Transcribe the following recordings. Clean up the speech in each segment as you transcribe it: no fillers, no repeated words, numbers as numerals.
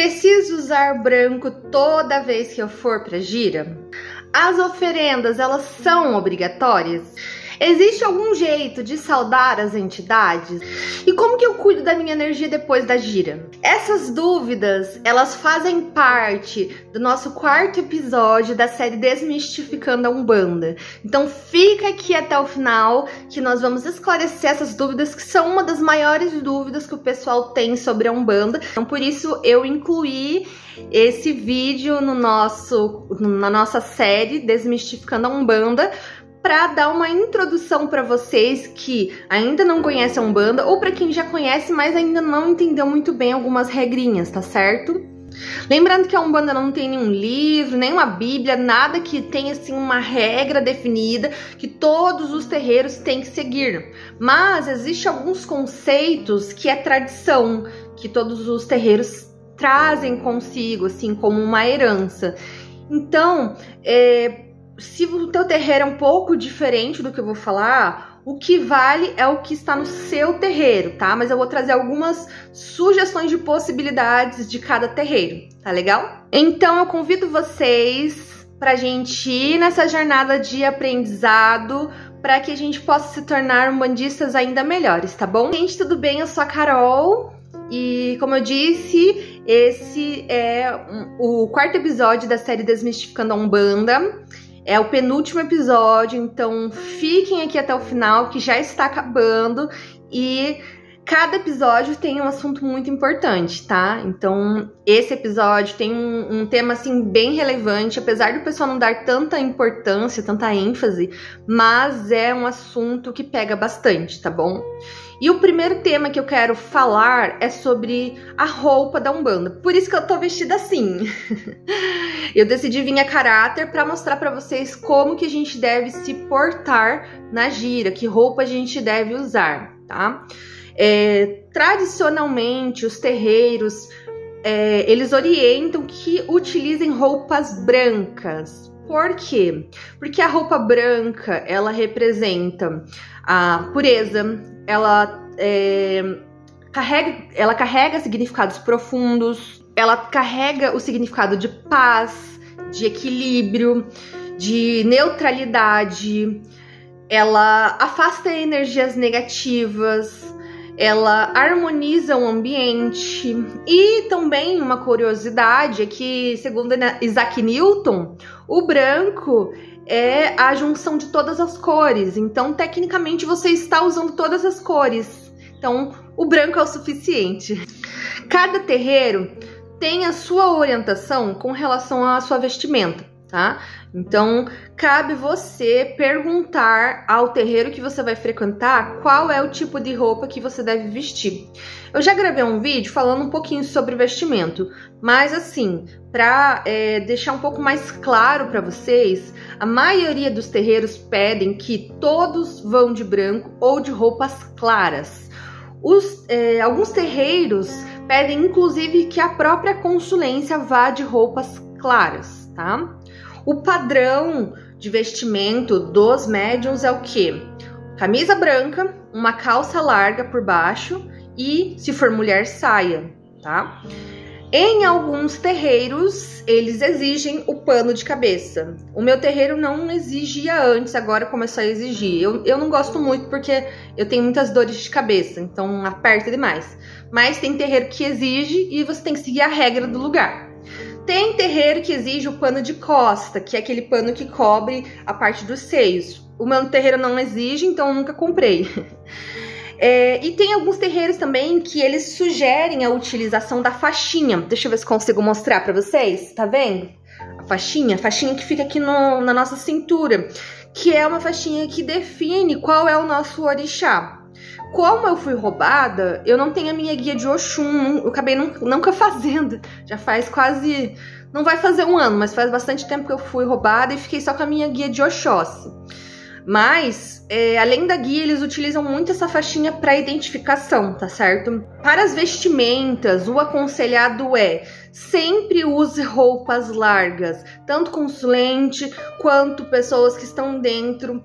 Preciso usar branco toda vez que eu for pra gira? As oferendas, elas são obrigatórias? Existe algum jeito de saudar as entidades? E como que eu cuido da minha energia depois da gira? Essas dúvidas, elas fazem parte do nosso 4º episódio da série Desmistificando a Umbanda. Então fica aqui até o final que nós vamos esclarecer essas dúvidas, que são uma das maiores dúvidas que o pessoal tem sobre a Umbanda. Então por isso eu incluí esse vídeo na nossa série Desmistificando a Umbanda, para dar uma introdução para vocês que ainda não conhecem a Umbanda, ou para quem já conhece, mas ainda não entendeu muito bem algumas regrinhas, tá certo? Lembrando que a Umbanda não tem nenhum livro, nenhuma bíblia, nada que tenha assim uma regra definida que todos os terreiros têm que seguir. Mas existem alguns conceitos que é tradição, que todos os terreiros trazem consigo, assim, como uma herança. Então, se o teu terreiro é um pouco diferente do que eu vou falar, o que vale é o que está no seu terreiro, tá? Mas eu vou trazer algumas sugestões de possibilidades de cada terreiro, tá legal? Então eu convido vocês pra gente ir nessa jornada de aprendizado, para que a gente possa se tornar umbandistas ainda melhores, tá bom? Gente, tudo bem? Eu sou a Carol. E como eu disse, esse é o 4º episódio da série Desmistificando a Umbanda. É o penúltimo episódio, então fiquem aqui até o final, que já está acabando. E cada episódio tem um assunto muito importante, tá? Então esse episódio tem um tema assim bem relevante, apesar do pessoal não dar tanta importância, tanta ênfase, mas é um assunto que pega bastante, tá bom? E o primeiro tema que eu quero falar é sobre a roupa da Umbanda. Por isso que eu tô vestida assim. Eu decidi vir a caráter para mostrar para vocês como que a gente deve se portar na gira, que roupa a gente deve usar, tá? Tradicionalmente, os terreiros, eles orientam que utilizem roupas brancas. Por quê? Porque a roupa branca, ela representa a pureza, ela carrega significados profundos, ela carrega o significado de paz, de equilíbrio, de neutralidade, ela afasta energias negativas, ela harmoniza o ambiente. E também uma curiosidade é que, segundo Isaac Newton, o branco é a junção de todas as cores. Então, tecnicamente, você está usando todas as cores. Então, o branco é o suficiente. Cada terreiro tem a sua orientação com relação à sua vestimenta, tá? Então, cabe você perguntar ao terreiro que você vai frequentar qual é o tipo de roupa que você deve vestir. Eu já gravei um vídeo falando um pouquinho sobre vestimento, mas assim, para deixar um pouco mais claro para vocês, a maioria dos terreiros pedem que todos vão de branco ou de roupas claras. Alguns terreiros pedem, inclusive, que a própria consulência vá de roupas claras, tá? O padrão de vestimento dos médiuns é o quê? Camisa branca, uma calça larga por baixo e, se for mulher, saia, tá? Em alguns terreiros, eles exigem o pano de cabeça. O meu terreiro não exigia antes, agora começou a exigir. Eu não gosto muito porque eu tenho muitas dores de cabeça, então aperta demais. Mas tem terreiro que exige e você tem que seguir a regra do lugar. Tem terreiro que exige o pano de costa, que é aquele pano que cobre a parte dos seios. O meu terreiro não exige, então eu nunca comprei. E tem alguns terreiros também que eles sugerem a utilização da faixinha. Deixa eu ver se consigo mostrar pra vocês, tá vendo? A faixinha que fica aqui na nossa cintura, que é uma faixinha que define qual é o nosso orixá. Como eu fui roubada, eu não tenho a minha guia de Oxum, eu acabei nunca fazendo. Já faz quase, não vai fazer um ano, mas faz bastante tempo que eu fui roubada e fiquei só com a minha guia de Oxóssi. Mas, além da guia, eles utilizam muito essa faixinha para identificação, tá certo? Para as vestimentas, o aconselhado é sempre use roupas largas, tanto consulente quanto pessoas que estão dentro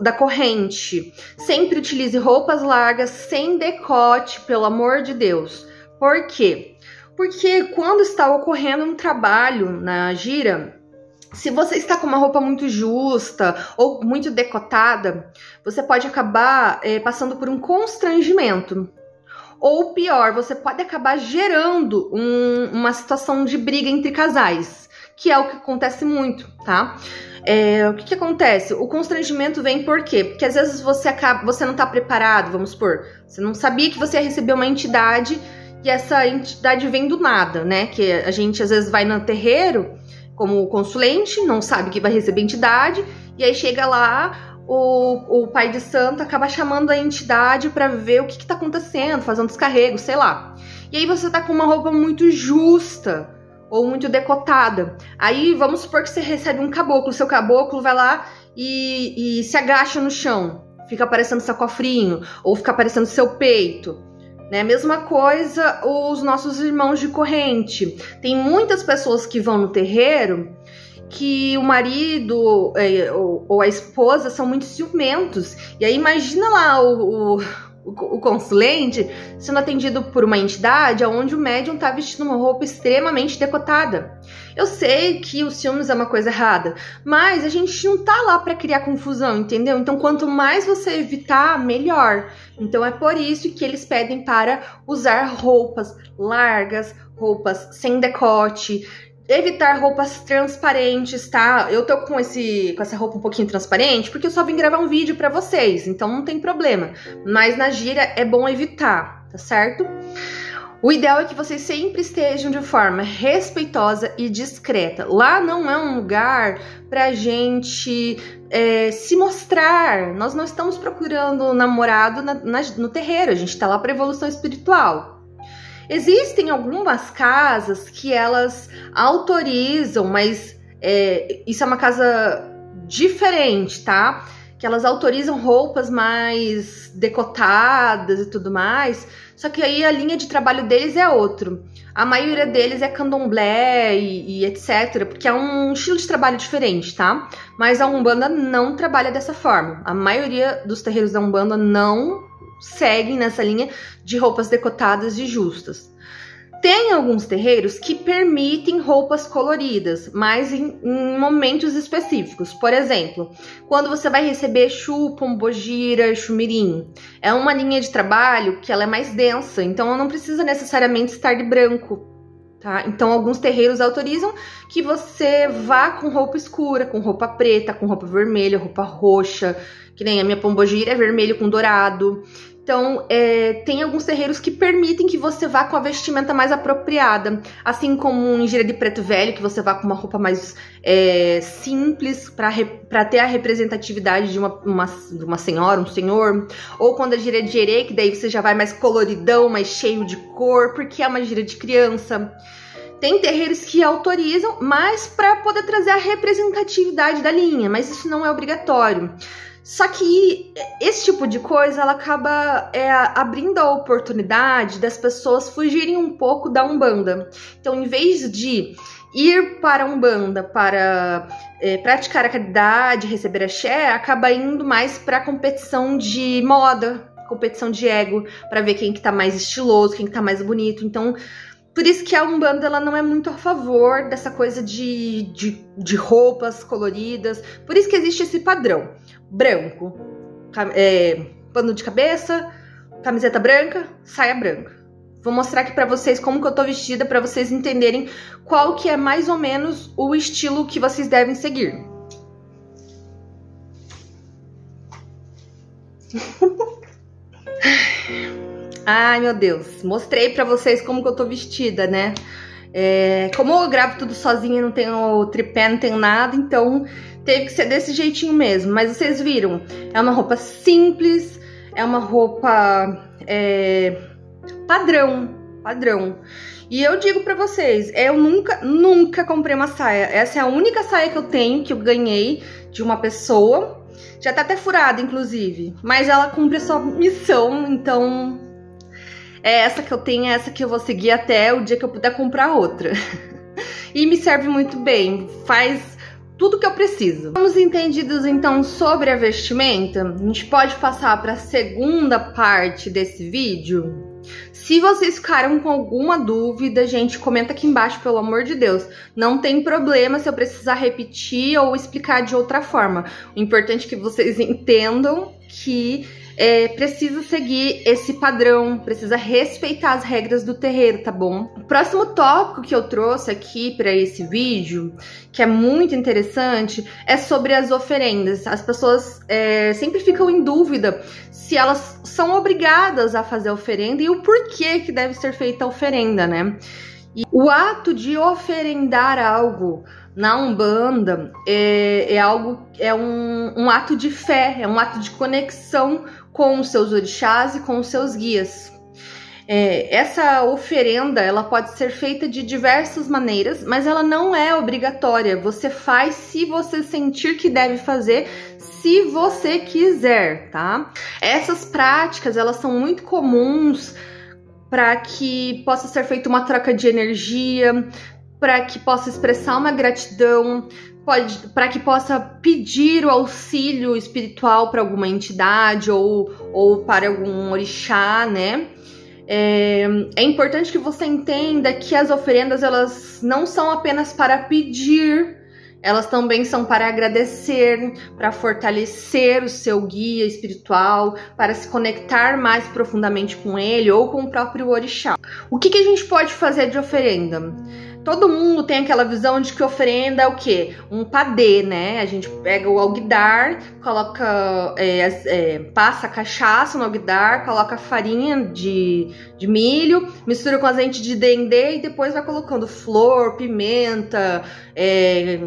da corrente. Sempre utilize roupas largas, sem decote, pelo amor de Deus. Por quê? Porque quando está ocorrendo um trabalho na gira, se você está com uma roupa muito justa ou muito decotada, você pode acabar passando por um constrangimento. Ou pior, você pode acabar gerando uma situação de briga entre casais, que é o que acontece muito, tá? O que acontece? O constrangimento vem por quê? Porque às vezes você não está preparado, vamos supor, você não sabia que você ia receber uma entidade e essa entidade vem do nada, né? Que a gente às vezes vai no terreiro como consulente, não sabe que vai receber entidade, e aí chega lá, o pai de santo acaba chamando a entidade para ver o que tá acontecendo, fazer um descarrego, sei lá. E aí você tá com uma roupa muito justa ou muito decotada. Aí vamos supor que você recebe um caboclo, seu caboclo vai lá e se agacha no chão, fica aparecendo seu cofrinho ou fica aparecendo seu peito. Né? Mesma coisa os nossos irmãos de corrente. Tem muitas pessoas que vão no terreiro que o marido ou a esposa são muito ciumentos. E aí imagina lá o consulente sendo atendido por uma entidade onde o médium tá vestindo uma roupa extremamente decotada. Eu sei que o ciúmes é uma coisa errada, mas a gente não tá lá para criar confusão, entendeu? Então quanto mais você evitar, melhor. Então é por isso que eles pedem para usar roupas largas, roupas sem decote, evitar roupas transparentes, tá? Eu tô com essa roupa um pouquinho transparente porque eu só vim gravar um vídeo pra vocês, então não tem problema. Mas na gira é bom evitar, tá certo? O ideal é que vocês sempre estejam de forma respeitosa e discreta. Lá não é um lugar pra gente se mostrar. Nós não estamos procurando um namorado no terreiro, a gente tá lá pra evolução espiritual. Existem algumas casas que elas autorizam, mas isso é uma casa diferente, tá? Que elas autorizam roupas mais decotadas e tudo mais, só que aí a linha de trabalho deles é outro. A maioria deles é candomblé e etc, porque é um estilo de trabalho diferente, tá? Mas a Umbanda não trabalha dessa forma. A maioria dos terreiros da Umbanda não seguem nessa linha de roupas decotadas e justas. Tem alguns terreiros que permitem roupas coloridas, mas em momentos específicos. Por exemplo, quando você vai receber Exu, Pombogira, Exu Mirim. É uma linha de trabalho que ela é mais densa, então ela não precisa necessariamente estar de branco. Tá? Então alguns terreiros autorizam que você vá com roupa escura, com roupa preta, com roupa vermelha, roupa roxa, que nem a minha Pombogira é vermelho com dourado. Então, tem alguns terreiros que permitem que você vá com a vestimenta mais apropriada. Assim como em gira de preto velho, que você vá com uma roupa mais simples, para ter a representatividade de uma senhora, um senhor. Ou quando a gira é de Herê, que daí você já vai mais coloridão, mais cheio de cor, porque é uma gira de criança. Tem terreiros que autorizam, mas para poder trazer a representatividade da linha, mas isso não é obrigatório. Só que esse tipo de coisa, ela acaba abrindo a oportunidade das pessoas fugirem um pouco da Umbanda. Então, em vez de ir para a Umbanda para praticar a caridade, receber axé, acaba indo mais para a competição de moda, competição de ego, para ver quem que tá mais estiloso, quem que tá mais bonito. Então, por isso que a Umbanda ela não é muito a favor dessa coisa de roupas coloridas. Por isso que existe esse padrão. Branco, pano de cabeça, camiseta branca, saia branca. Vou mostrar aqui pra vocês como que eu tô vestida, pra vocês entenderem qual que é mais ou menos o estilo que vocês devem seguir. Ai, meu Deus. Mostrei pra vocês como que eu tô vestida, né? Como eu gravo tudo sozinha, não tenho tripé, não tenho nada, então teve que ser desse jeitinho mesmo. Mas vocês viram, é uma roupa simples, é uma roupa padrão. E eu digo pra vocês, eu nunca comprei uma saia. Essa é a única saia que eu tenho, que eu ganhei de uma pessoa. Já tá até furada, inclusive. Mas ela cumpre a sua missão, então é essa que eu tenho, é essa que eu vou seguir até o dia que eu puder comprar outra. E me serve muito bem, faz tudo que eu preciso. Estamos entendidos então sobre a vestimenta? A gente pode passar para a segunda parte desse vídeo? Se vocês ficaram com alguma dúvida, gente, comenta aqui embaixo, pelo amor de Deus. Não tem problema se eu precisar repetir ou explicar de outra forma. O importante é que vocês entendam que precisa seguir esse padrão, precisa respeitar as regras do terreiro, tá bom? O próximo tópico que eu trouxe aqui para esse vídeo, que é muito interessante, é sobre as oferendas. As pessoas sempre ficam em dúvida se elas são obrigadas a fazer a oferenda e o porquê que deve ser feita a oferenda, né? E o ato de oferendar algo na Umbanda é um ato de fé, é um ato de conexão com os seus orixás e com os seus guias. Essa oferenda, ela pode ser feita de diversas maneiras, mas ela não é obrigatória. Você faz se você sentir que deve fazer, se você quiser, tá? Essas práticas, elas são muito comuns para que possa ser feita uma troca de energia, para que possa expressar uma gratidão, para que possa pedir o auxílio espiritual para alguma entidade ou para algum orixá, né? É importante que você entenda que as oferendas, elas não são apenas para pedir, elas também são para agradecer, para fortalecer o seu guia espiritual, para se conectar mais profundamente com ele ou com o próprio orixá. O que a gente pode fazer de oferenda? Todo mundo tem aquela visão de que oferenda é o quê? Um padê, né? A gente pega o alguidar, coloca, passa cachaça no alguidar, coloca farinha de milho, mistura com azeite de dendê e depois vai colocando flor, pimenta,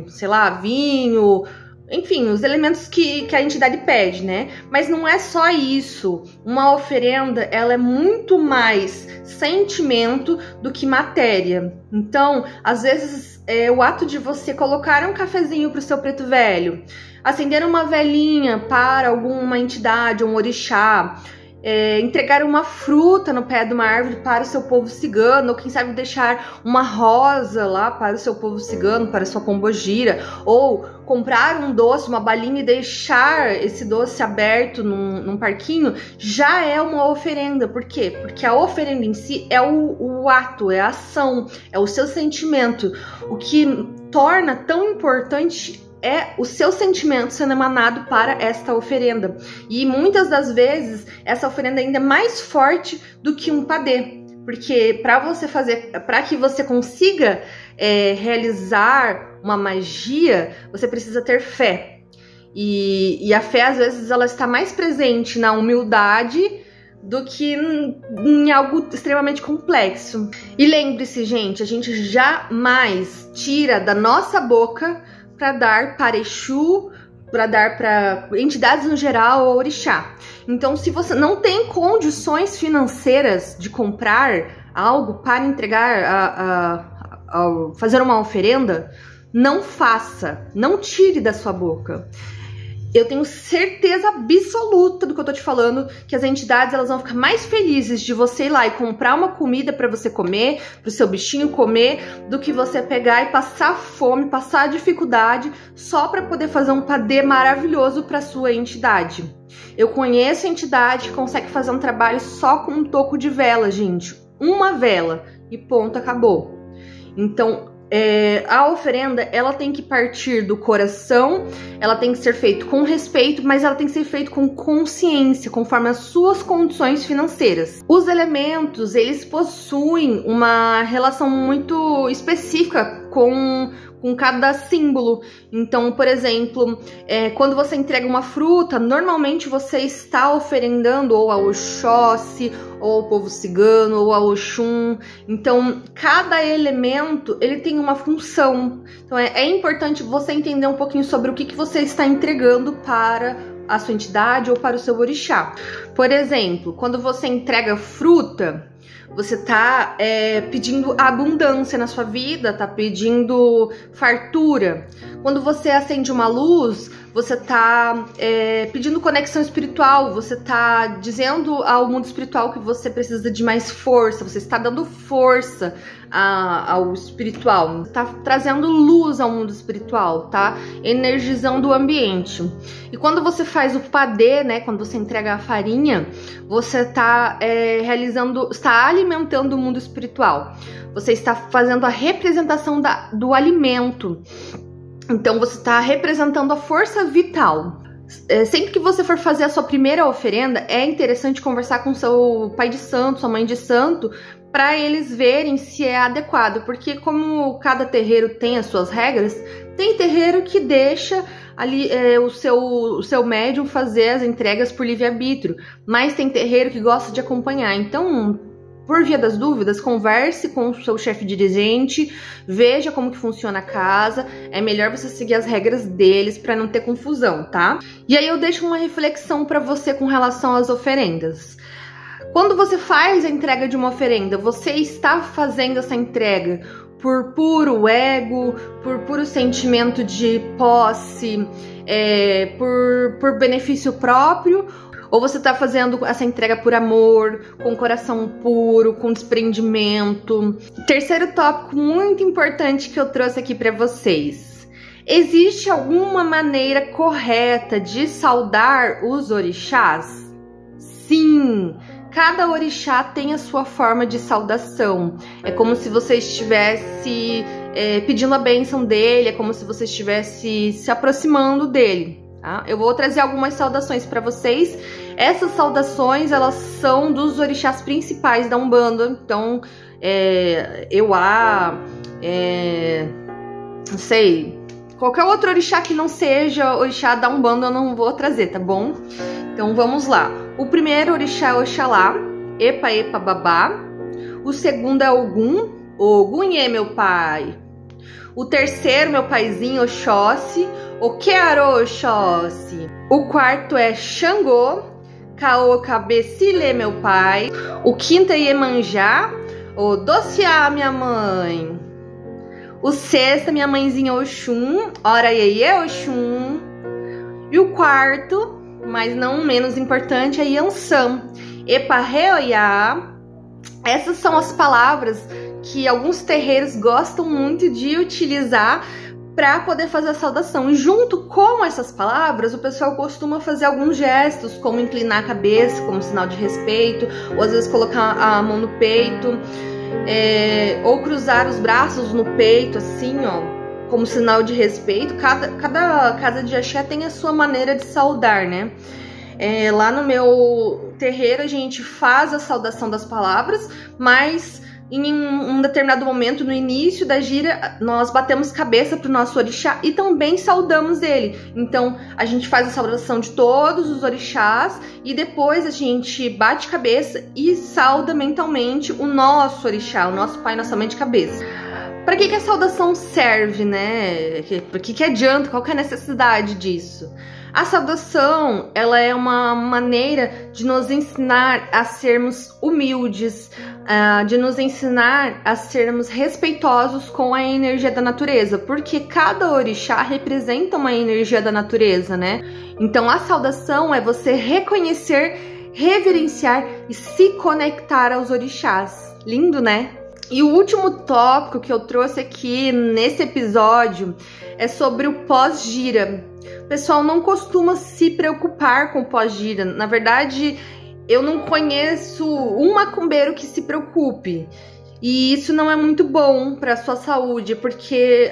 sei lá, vinho, enfim, os elementos que a entidade pede, né? Mas não é só isso. Uma oferenda, ela é muito mais sentimento do que matéria. Então, às vezes, o ato de você colocar um cafezinho pro seu preto velho, acender uma velinha para alguma entidade, um orixá, entregar uma fruta no pé de uma árvore para o seu povo cigano, ou quem sabe deixar uma rosa lá para o seu povo cigano, para a sua pombogira, ou comprar um doce, uma balinha e deixar esse doce aberto num parquinho, já é uma oferenda. Por quê? Porque a oferenda em si é o ato, é a ação, é o seu sentimento. O que torna tão importante é o seu sentimento sendo emanado para esta oferenda. E muitas das vezes essa oferenda ainda é mais forte do que um padê, porque para que você consiga realizar uma magia, você precisa ter fé. E a fé, às vezes, ela está mais presente na humildade do que em algo extremamente complexo. E lembre-se, gente, a gente jamais tira da nossa boca para dar para Exu, para dar para entidades no geral ou orixá. Então, se você não tem condições financeiras de comprar algo para entregar, fazer uma oferenda, não faça, não tire da sua boca. Eu tenho certeza absoluta do que eu tô te falando, que as entidades, elas vão ficar mais felizes de você ir lá e comprar uma comida para você comer, pro seu bichinho comer, do que você pegar e passar fome, passar dificuldade só para poder fazer um padê maravilhoso para sua entidade. Eu conheço a entidade que consegue fazer um trabalho só com um toco de vela, gente. Uma vela e ponto, acabou. Então, a oferenda, ela tem que partir do coração, ela tem que ser feita com respeito, mas ela tem que ser feita com consciência, conforme as suas condições financeiras. Os elementos, eles possuem uma relação muito específica com cada símbolo. Então, por exemplo, quando você entrega uma fruta, normalmente você está oferendando ou ao Oxóssi, ou ao povo cigano, ou ao Oxum. Então, cada elemento, ele tem uma função. Então, é importante você entender um pouquinho sobre o que você está entregando para a sua entidade ou para o seu orixá. Por exemplo, quando você entrega fruta, você tá pedindo abundância na sua vida, tá pedindo fartura. Quando você acende uma luz, você tá pedindo conexão espiritual, você tá dizendo ao mundo espiritual que você precisa de mais força, você está dando força ao espiritual, tá trazendo luz ao mundo espiritual, tá energizando o ambiente. E quando você faz o padê, né, quando você entrega a farinha, você tá está alimentando o mundo espiritual. Você está fazendo a representação do alimento. Então você está representando a força vital. Sempre que você for fazer a sua primeira oferenda, é interessante conversar com seu pai de santo, sua mãe de santo, para eles verem se é adequado, porque como cada terreiro tem as suas regras, tem terreiro que deixa ali o seu médium fazer as entregas por livre-arbítrio, mas tem terreiro que gosta de acompanhar. Então, por via das dúvidas, converse com o seu chefe dirigente, veja como que funciona a casa, é melhor você seguir as regras deles para não ter confusão, tá? E aí eu deixo uma reflexão para você com relação às oferendas. Quando você faz a entrega de uma oferenda, você está fazendo essa entrega por puro ego, por puro sentimento de posse, por benefício próprio, ou você está fazendo essa entrega por amor, com coração puro, com desprendimento? Terceiro tópico muito importante que eu trouxe aqui para vocês. Existe alguma maneira correta de saudar os orixás? Sim! Cada orixá tem a sua forma de saudação. É como se você estivesse pedindo a bênção dele, é como se você estivesse se aproximando dele. Tá? Eu vou trazer algumas saudações para vocês. Essas saudações, elas são dos orixás principais da Umbanda. Então, não sei, qualquer outro orixá que não seja orixá da Umbanda eu não vou trazer, tá bom? Então vamos lá. O primeiro orixá é Oxalá, Epa Epa Babá. O segundo é Ogum, Ogunhê meu pai. O terceiro, meu paizinho, Oxóssi, Okearô Oxóssi. O quarto é Xangô, Caô Cabecilê meu pai. O quinto é Iemanjá, Dociá minha mãe. O sexto, minha mãezinha Oxum, Ora Iê Oxum. E o quarto, mas não menos importante, é Yansan, Epa Reoiá. Essas são as palavras que alguns terreiros gostam muito de utilizar para poder fazer a saudação. E junto com essas palavras, o pessoal costuma fazer alguns gestos, como inclinar a cabeça, como sinal de respeito, ou às vezes colocar a mão no peito, ou cruzar os braços no peito, assim, ó, como sinal de respeito. Cada casa de axé tem a sua maneira de saudar, né? Lá no meu terreiro a gente faz a saudação das palavras, mas em um determinado momento, no início da gira, nós batemos cabeça pro nosso orixá e também saudamos ele. Então a gente faz a saudação de todos os orixás e depois a gente bate cabeça e sauda mentalmente o nosso orixá, o nosso pai, nossa mãe de cabeça. Para que a saudação serve, né? Para que adianta? Qual que é a necessidade disso? A saudação, ela é uma maneira de nos ensinar a sermos humildes, de nos ensinar a sermos respeitosos com a energia da natureza, porque cada orixá representa uma energia da natureza, né? Então a saudação é você reconhecer, reverenciar e se conectar aos orixás. Lindo, né? E o último tópico que eu trouxe aqui nesse episódio é sobre o pós-gira. O pessoal não costuma se preocupar com o pós-gira. Na verdade, eu não conheço um macumbeiro que se preocupe. E isso não é muito bom para a sua saúde, porque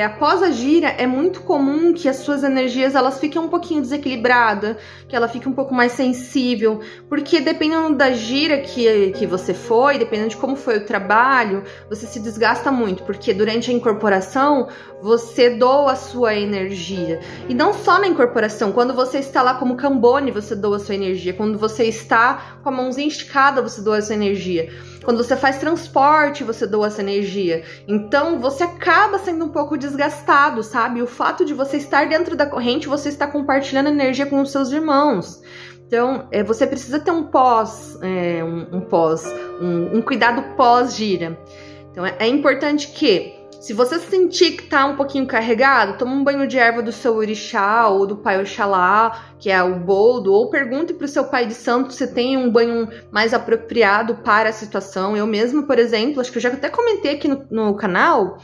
após a gira é muito comum que as suas energias elas fiquem um pouquinho desequilibradas, que ela fique um pouco mais sensível, porque dependendo da gira que você foi, dependendo de como foi o trabalho, você se desgasta muito, porque durante a incorporação você doa a sua energia. E não só na incorporação, quando você está lá como Cambone, você doa a sua energia, quando você está com a mãozinha esticada, você doa a sua energia. Quando você faz transporte, você doa essa energia. Então, você acaba sendo um pouco desgastado, sabe? O fato de você estar dentro da corrente, você está compartilhando energia com os seus irmãos. Então, você precisa ter um cuidado pós-gira. Então, é importante que, Se você sentir que tá um pouquinho carregado, toma um banho de erva do seu orixá ou do pai Oxalá, que é o boldo, ou pergunte pro seu pai de santo se tem um banho mais apropriado para a situação. Eu mesma, por exemplo, acho que eu já até comentei aqui no canal,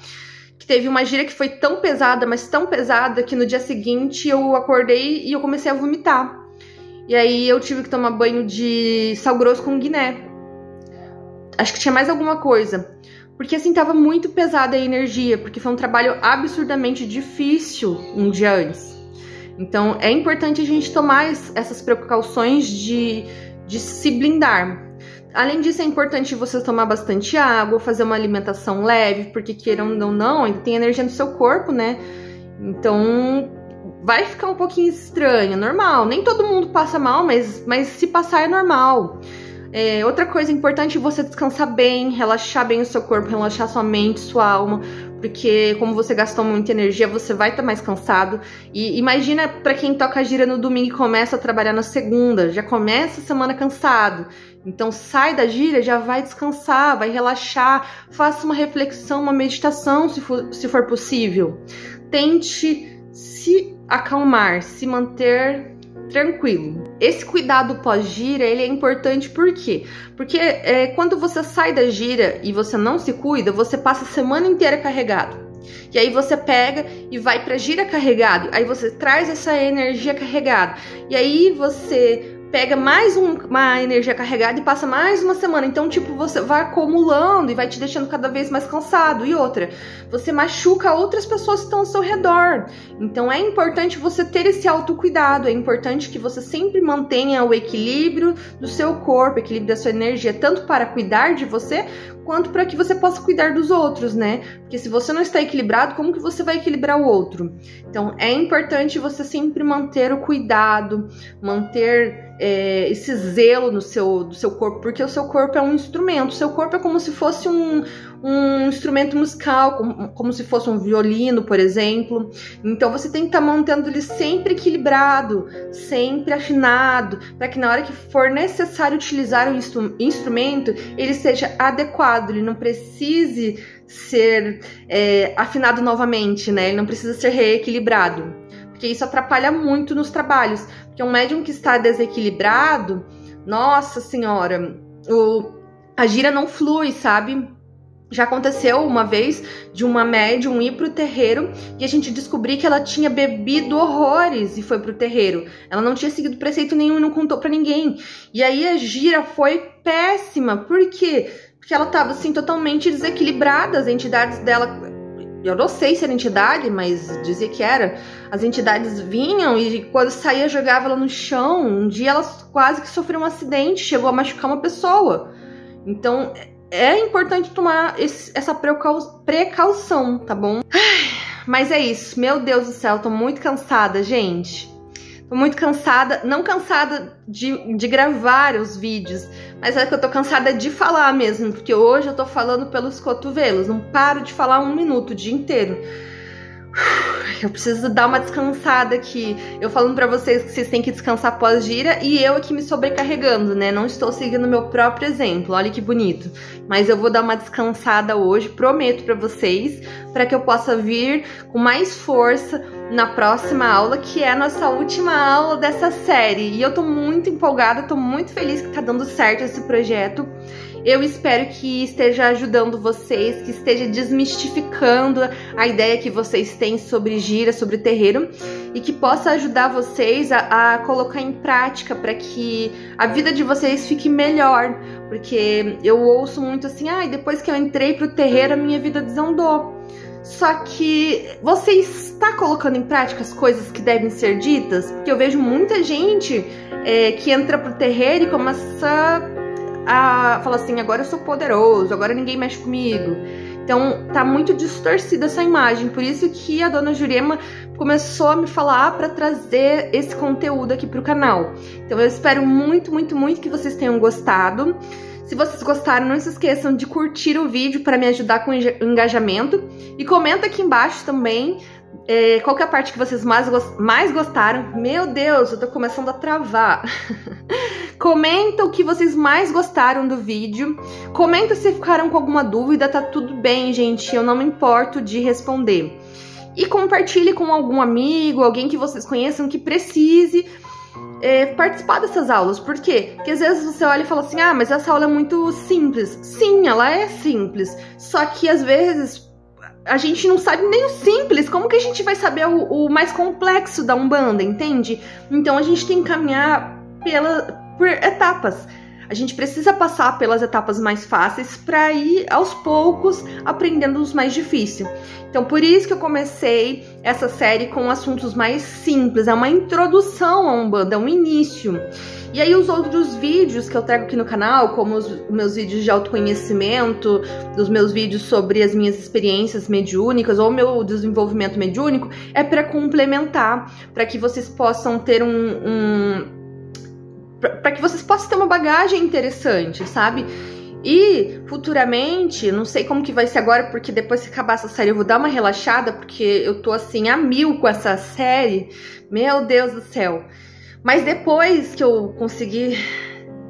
que teve uma gira que foi tão pesada, mas tão pesada, que no dia seguinte eu acordei e eu comecei a vomitar. E aí eu tive que tomar banho de sal grosso com guiné. Acho que tinha mais alguma coisa. Porque assim, tava muito pesada a energia, porque foi um trabalho absurdamente difícil um dia antes. Então é importante a gente tomar essas precauções de se blindar. Além disso, é importante você tomar bastante água, fazer uma alimentação leve, porque queiram ou não, ainda tem energia no seu corpo, né? Então vai ficar um pouquinho estranho, normal. Nem todo mundo passa mal, mas se passar é normal. Outra coisa importante é você descansar bem, relaxar bem o seu corpo, relaxar sua mente, sua alma, porque como você gastou muita energia, você vai estar mais cansado. E imagina para quem toca a gira no domingo e começa a trabalhar na segunda, já começa a semana cansado. Então sai da gira, já vai descansar, vai relaxar, faça uma reflexão, uma meditação se for possível. Tente se acalmar, se manter tranquilo. Esse cuidado pós-gira, ele é importante por quê? Porque quando você sai da gira e você não se cuida, você passa a semana inteira carregado. E aí você pega e vai pra gira carregado, aí você traz essa energia carregada. E aí você pega mais uma energia carregada e passa mais uma semana. Então, tipo, você vai acumulando e vai te deixando cada vez mais cansado. E outra, você machuca outras pessoas que estão ao seu redor. Então, é importante você ter esse autocuidado. É importante que você sempre mantenha o equilíbrio do seu corpo, o equilíbrio da sua energia, tanto para cuidar de você, quanto para que você possa cuidar dos outros, né? Porque se você não está equilibrado, como que você vai equilibrar o outro? Então, é importante você sempre manter o cuidado, manter esse zelo do seu corpo, porque o seu corpo é um instrumento. O seu corpo é como se fosse um instrumento musical, como se fosse um violino, por exemplo. Então, você tem que estar mantendo ele sempre equilibrado, sempre afinado, para que na hora que for necessário utilizar o instrumento, ele seja adequado, ele não precise ser afinado novamente, né? Ele não precisa ser reequilibrado, porque isso atrapalha muito nos trabalhos. Porque um médium que está desequilibrado, nossa senhora, a gira não flui, sabe? Já aconteceu uma vez de uma médium ir pro terreiro e a gente descobrir que ela tinha bebido horrores e foi pro terreiro. Ela não tinha seguido preceito nenhum e não contou pra ninguém. E aí a gira foi péssima. Por quê? Porque ela tava assim totalmente desequilibrada. As entidades dela, eu não sei se era entidade, mas dizia que era. As entidades vinham e quando saía jogava ela no chão. Um dia ela quase que sofreu um acidente, chegou a machucar uma pessoa. Então é importante tomar essa precaução, tá bom? Mas é isso, meu Deus do céu, tô muito cansada, gente. Tô muito cansada, não cansada de gravar os vídeos, mas é que eu tô cansada de falar mesmo, porque hoje eu tô falando pelos cotovelos, não paro de falar 1 minuto o dia inteiro. Eu preciso dar uma descansada aqui. Eu falando pra vocês que vocês têm que descansar pós-gira e eu aqui me sobrecarregando, né? Não estou seguindo meu próprio exemplo, olha que bonito. Mas eu vou dar uma descansada hoje, prometo pra vocês, para que eu possa vir com mais força na próxima aula, que é a nossa última aula dessa série. E eu tô muito empolgada, tô muito feliz que tá dando certo esse projeto. Eu espero que esteja ajudando vocês, que esteja desmistificando a ideia que vocês têm sobre gira, sobre terreiro, e que possa ajudar vocês a colocar em prática para que a vida de vocês fique melhor. Porque eu ouço muito assim, depois que eu entrei pro terreiro a minha vida desandou. Só que você está colocando em prática as coisas que devem ser ditas? Porque eu vejo muita gente que entra pro terreiro e começa a falar assim, agora eu sou poderoso, agora ninguém mexe comigo. Então tá muito distorcida essa imagem, por isso que a dona Jurema começou a me falar para trazer esse conteúdo aqui pro canal. Então eu espero muito, muito, muito que vocês tenham gostado. Se vocês gostaram, não se esqueçam de curtir o vídeo para me ajudar com o engajamento. E comenta aqui embaixo também, Qual que é a parte que vocês mais gostaram? Meu Deus, eu tô começando a travar. Comenta o que vocês mais gostaram do vídeo. Comenta se ficaram com alguma dúvida, tá tudo bem, gente. Eu não me importo de responder. E compartilhe com algum amigo, alguém que vocês conheçam que precise participar dessas aulas. Por quê? Porque às vezes você olha e fala assim, ah, mas essa aula é muito simples. Sim, ela é simples. Só que às vezes a gente não sabe nem o simples. Como que a gente vai saber o mais complexo da Umbanda, entende? Então a gente tem que caminhar por etapas. A gente precisa passar pelas etapas mais fáceis para ir aos poucos aprendendo os mais difíceis. Então por isso que eu comecei essa série com assuntos mais simples. É uma introdução à Umbanda, é um início. E aí os outros vídeos que eu trago aqui no canal, como os meus vídeos de autoconhecimento, os meus vídeos sobre as minhas experiências mediúnicas ou meu desenvolvimento mediúnico, é para complementar, para que vocês possam ter para que vocês possam ter uma bagagem interessante, sabe? E futuramente, não sei como que vai ser agora, porque depois que acabar essa série eu vou dar uma relaxada, porque eu tô assim a mil com essa série, meu Deus do céu. Mas depois que eu conseguir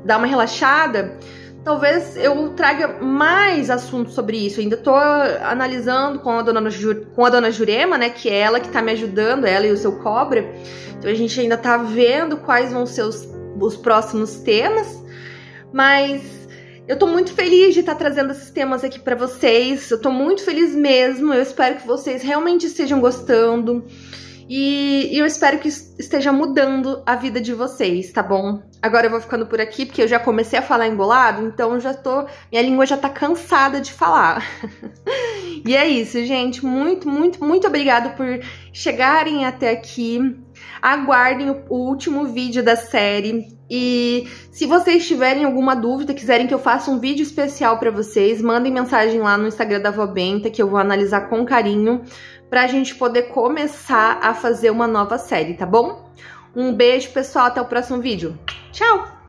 dar uma relaxada, talvez eu traga mais assuntos sobre isso. Eu ainda tô analisando com a dona Jurema, né, que é ela que tá me ajudando, ela e o seu Cobra. Então a gente ainda tá vendo quais vão ser os próximos temas, mas eu tô muito feliz de estar trazendo esses temas aqui pra vocês. Eu tô muito feliz mesmo. Eu espero que vocês realmente estejam gostando. E eu espero que esteja mudando a vida de vocês, tá bom? Agora eu vou ficando por aqui, porque eu já comecei a falar embolado, então minha língua já tá cansada de falar. E é isso, gente. Muito, muito, muito obrigado por chegarem até aqui. Aguardem o último vídeo da série. E se vocês tiverem alguma dúvida, quiserem que eu faça um vídeo especial pra vocês, mandem mensagem lá no Instagram da Vó Benta, que eu vou analisar com carinho, pra gente poder começar a fazer uma nova série, tá bom? Um beijo, pessoal, até o próximo vídeo. Tchau!